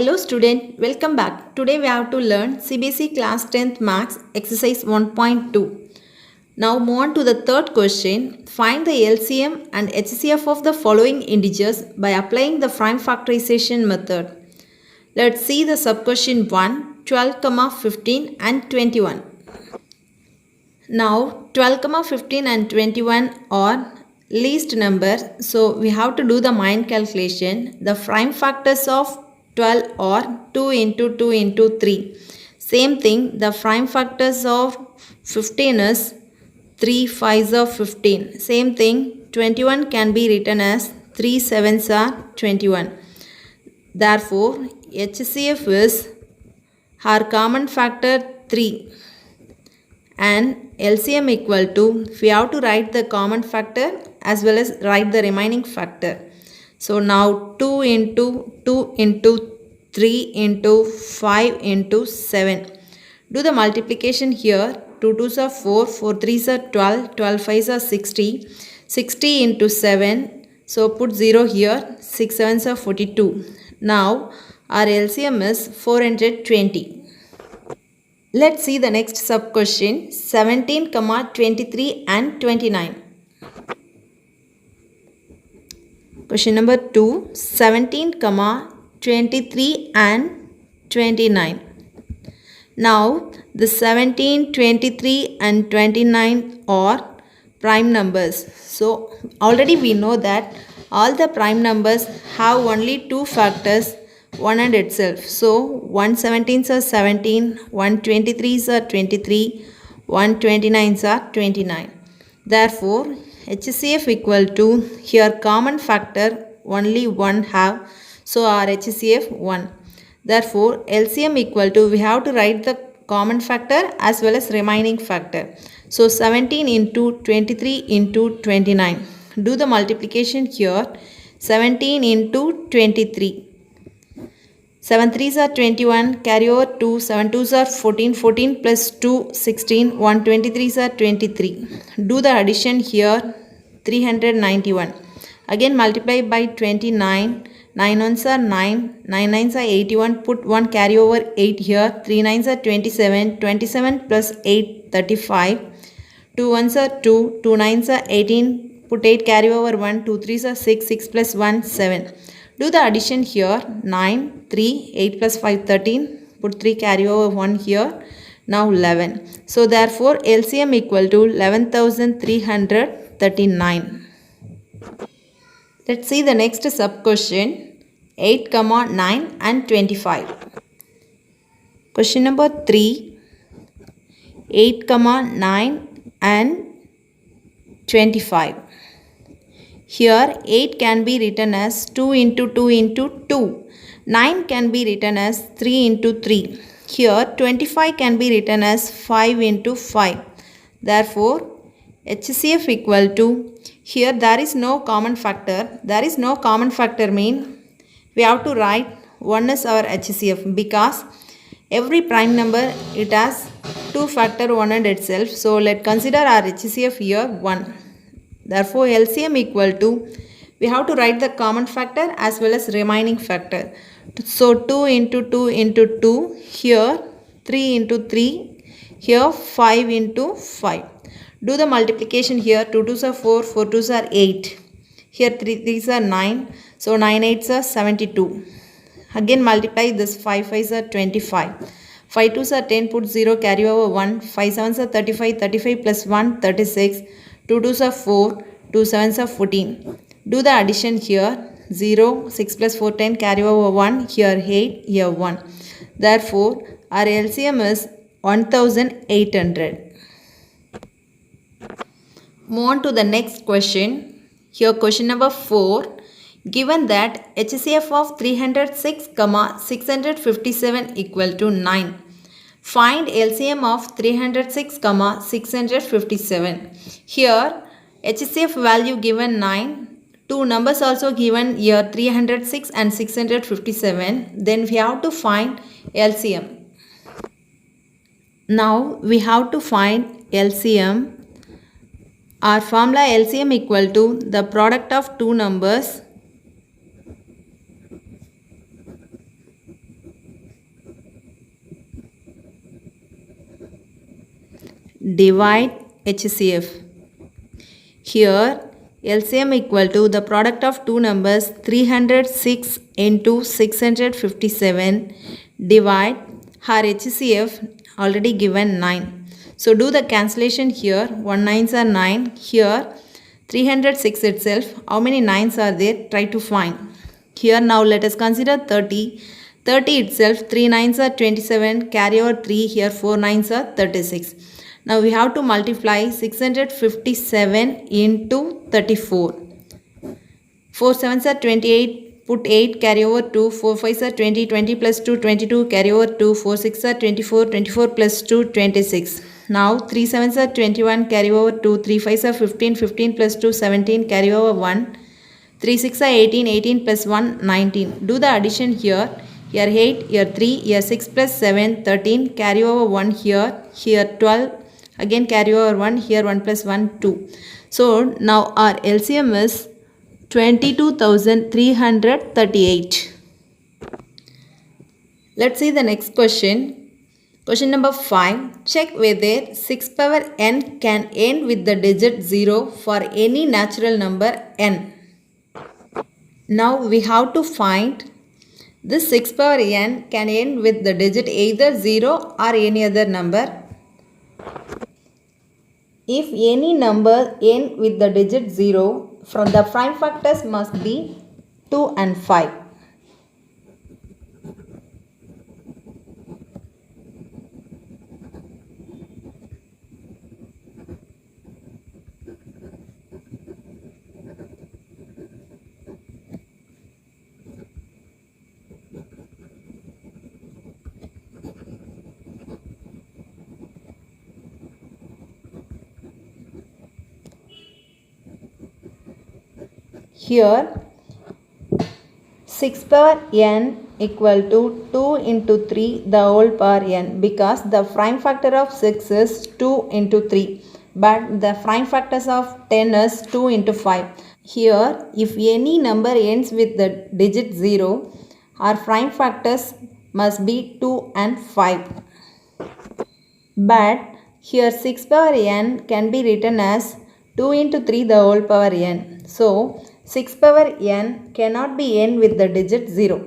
Hello student, welcome back. Today we have to learn CBSE class 10th maths exercise 1.2. Now move on to the third question. Find the LCM and HCF of the following integers by applying the prime factorization method. Let's see the subquestion 1, 12, 15 and 21. Now 12, 15 and 21 are least number, so we have to do the mind calculation. The prime factors of 12 are 2 into 2 into 3. Same thing, the prime factors of 15 is 3 5s are 15. Same thing, 21 can be written as 3 7s are 21. Therefore, HCF is our common factor 3 and LCM equal to, we have to write the common factor as well as write the remaining factor. So now 2 into 2 into 3 into 5 into 7. Do the multiplication here. 2 2s are 4, 4 3s are 12, 12 5s are 60, 60 into 7. So put 0 here, 6 7s are 42. Now our LCM is 420. Let's see the next sub question 17, 23 and 29. Question number 2, 17, 23 and 29. Now the 17, 23 and 29 are prime numbers. So already we know that all the prime numbers have only two factors, one and itself. So 117s are 17, 123s are 23, 129s are 29. Therefore HCF equal to, here common factor only one have, so our HCF 1. Therefore LCM equal to, we have to write the common factor as well as remaining factor. So 17 into 23 into 29. Do the multiplication here. 17 into 23. 7 3s are 21, carry over 2, 7 2s are 14, 14 plus 2, 16, 123s are 23. Do the addition here, 391. Again multiply by 29, 9 1s are 9, 9 9s are 81, put 1 carry over 8 here, 3 9s are 27, 27 plus 8, 35, 2 1s are 2, 2 9s are 18, put 8 carry over 1, 2 3s are 6, 6 plus 1, 7. Do the addition here, 9, 3, 8 plus 5, 13, put 3 carry over 1 here, now 11. So therefore LCM equal to 11,339. Let's see the next sub question, 8, 9 and 25. Question number 3, 8, 9 and 25. Here 8 can be written as 2 into 2 into 2. 9 can be written as 3 into 3. Here 25 can be written as 5 into 5. Therefore HCF equal to, here there is no common factor. There is no common factor mean we have to write 1 is our HCF, because every prime number it has two factor 1 and itself. So let's consider our HCF here 1. Therefore LCM equal to, we have to write the common factor as well as remaining factor. So 2 into 2 into 2, here 3 into 3, here 5 into 5. Do the multiplication here, 2 2s are 4, 4 2s are 8. Here 3 3s are 9, so 9 8s are 72. Again multiply this, 5 5s are 25. 5 2s are 10, put 0, carry over 1, 5 7s are 35, 35 plus 1, 36. 2 2s are 4, 2 7s are 14. Do the addition here, 0, 6 plus 4, 10, carry over 1, here 8, here 1. Therefore, our LCM is 1800. Move on to the next question. Here question number 4. Given that HCF of 306, 657 equal to 9. Find LCM of 306, 657. Here HCF value given 9. Two numbers also given here, 306 and 657. Then we have to find LCM. Now we have to find LCM. Our formula LCM equal to the product of two numbers divide HCF. Here LCM equal to the product of two numbers 306 into 657 divide her HCF already given 9. So do the cancellation here. 1 9s are 9. Here 306 itself. How many 9s are there? Try to find. Here now let us consider 30. 30 itself 3 9s are 27. Carry over 3 here 4 9s are 36. Now we have to multiply 657 into 34. 4 7s are 28, put 8, carry over 2, 4 5s are 20, 20 plus 2, 22, carry over 2, 4 6 are 24, 24 plus 2, 26. Now 3 7s are 21, carry over 2, 3 5s are 15, 15 plus 2, 17, carry over 1, 3 6 are 18, 18 plus 1, 19. Do the addition here. Here 8, here 3, here 6 plus 7, 13, carry over 1 here, here 12, again carry over 1, here 1 plus 1, 2. So now our LCM is 22,338. Let's see the next question. Question number 5. Check whether 6 power n can end with the digit 0 for any natural number n. Now we have to find this 6 power n can end with the digit either 0 or any other number. If any number end with the digit 0, from the prime factors must be 2 and 5. Here 6 power n equal to 2 into 3 the whole power n, because the prime factor of 6 is 2 into 3, but the prime factors of 10 is 2 into 5. Here if any number ends with the digit 0, our prime factors must be 2 and 5. But here 6 power n can be written as 2 into 3 the whole power n. So 6 power n cannot be n with the digit 0.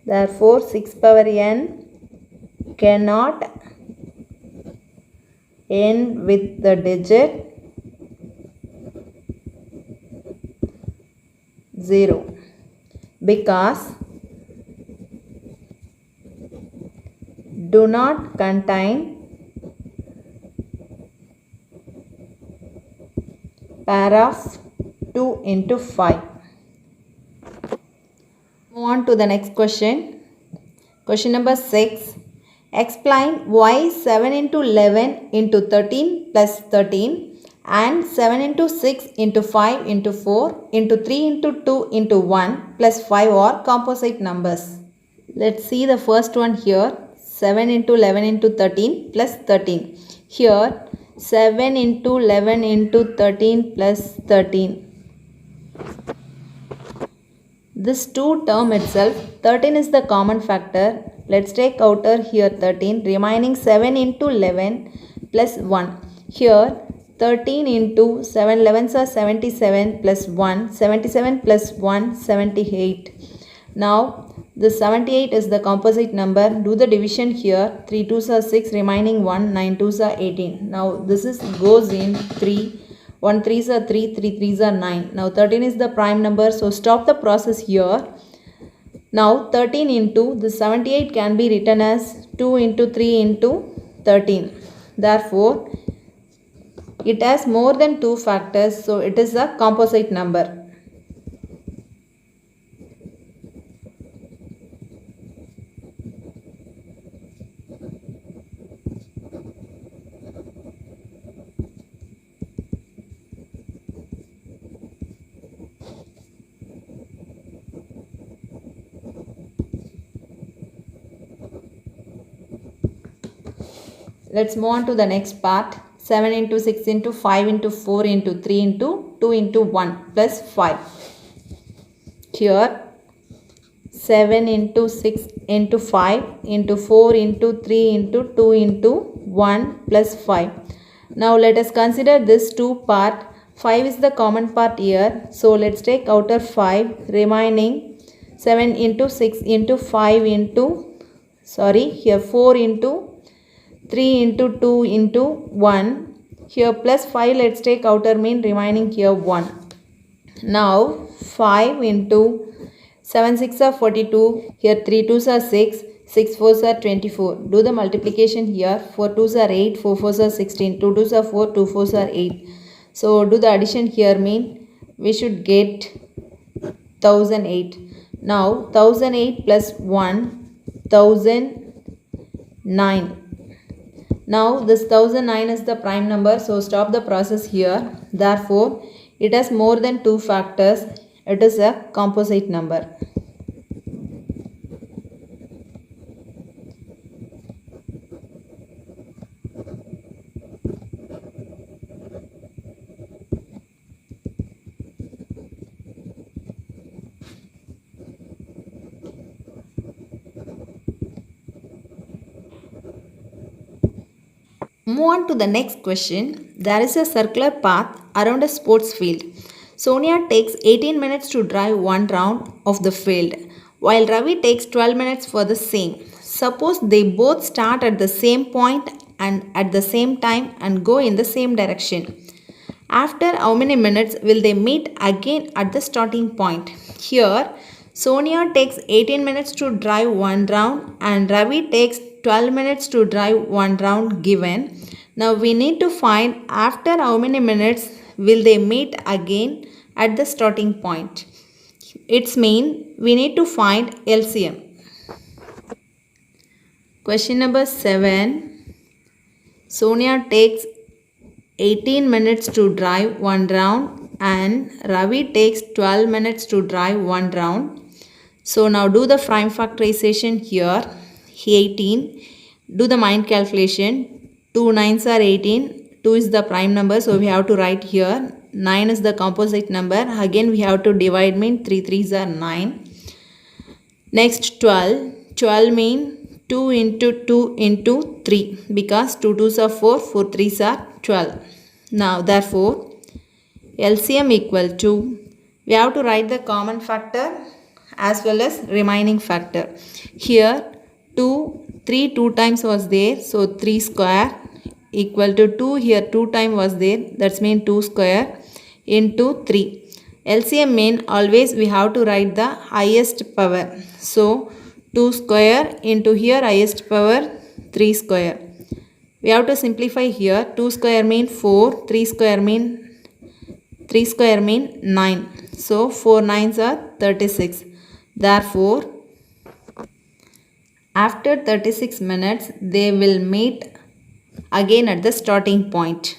Therefore 6 power n cannot end with the digit 0, because do not contain pair of 2 into 5. Move on to the next question. Question number 6. Explain why 7 into 11 into 13 plus 13 and 7 into 6 into 5 into 4 into 3 into 2 into 1 plus 5 are composite numbers. Let's see the first one here. 7 into 11 into 13 plus 13. Here 7 into 11 into 13 plus 13. This 2 term itself, 13 is the common factor. Let's take outer here 13, remaining 7 into 11 plus 1. Here 13 into 7 11s are 77 plus 1, 77 plus 1, 78. Now the 78 is the composite number. Do the division here. 3 2s are 6, remaining 1, 9 2s are 18. Now this is goes in 3. 1 3s are 3, 3 3s are 9. Now 13 is the prime number, so stop the process here. Now 13 into the 78 can be written as 2 into 3 into 13. Therefore it has more than 2 factors, so it is a composite number. Let's move on to the next part. 7 into 6 into 5 into 4 into 3 into 2 into 1 plus 5. Here 7 into 6 into 5 into 4 into 3 into 2 into 1 plus 5. Now let us consider this two part. 5 is the common part here. So let's take outer 5 remaining 7 into 6 into 5 into here 4 into 3 into 2 into 1. Here plus 5, let's take outer mean remaining here 1. Now 5 into 7 6 are 42. Here 3 2s are 6. 6 4s are 24. Do the multiplication here. 4 2s are 8. 4 4s are 16. 2 2s are 4. 2 4s are 8. So do the addition here mean we should get 1008. Now 1008 plus 1 1009. Now this 1009 is the prime number, so stop the process here. Therefore, it has more than two factors. It is a composite number. Move on to the next question. There is a circular path around a sports field. Sonia takes 18 minutes to drive one round of the field, while Ravi takes 12 minutes for the same. Suppose they both start at the same point and at the same time and go in the same direction. After how many minutes will they meet again at the starting point? Here, Sonia takes 18 minutes to drive one round and Ravi takes 12 minutes to drive one round given. Now we need to find after how many minutes will they meet again at the starting point. It's mean we need to find LCM. Question number 7. Sonia takes 18 minutes to drive one round and Ravi takes 12 minutes to drive one round. So now do the prime factorization here. 18. Do the mind calculation. 2 9s are 18. 2 is the prime number, so we have to write here. 9 is the composite number. Again we have to divide, mean 3 3s are 9. Next 12. 12 mean 2 into 2 into 3 because 2 2s are 4, 4 3s are 12. Now therefore LCM equal to, we have to write the common factor as well as remaining factor. Here 3 2 times was there, so 3 square equal to 2. Here 2 time was there, that's mean 2 square into 3. LCM mean always we have to write the highest power. So 2 square into here highest power 3 square. We have to simplify here. 2 square mean 4, 3 square mean 9. So 4 9s are 36. Therefore, after 36 minutes, they will meet again at the starting point.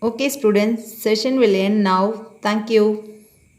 Okay students, session will end now. Thank you.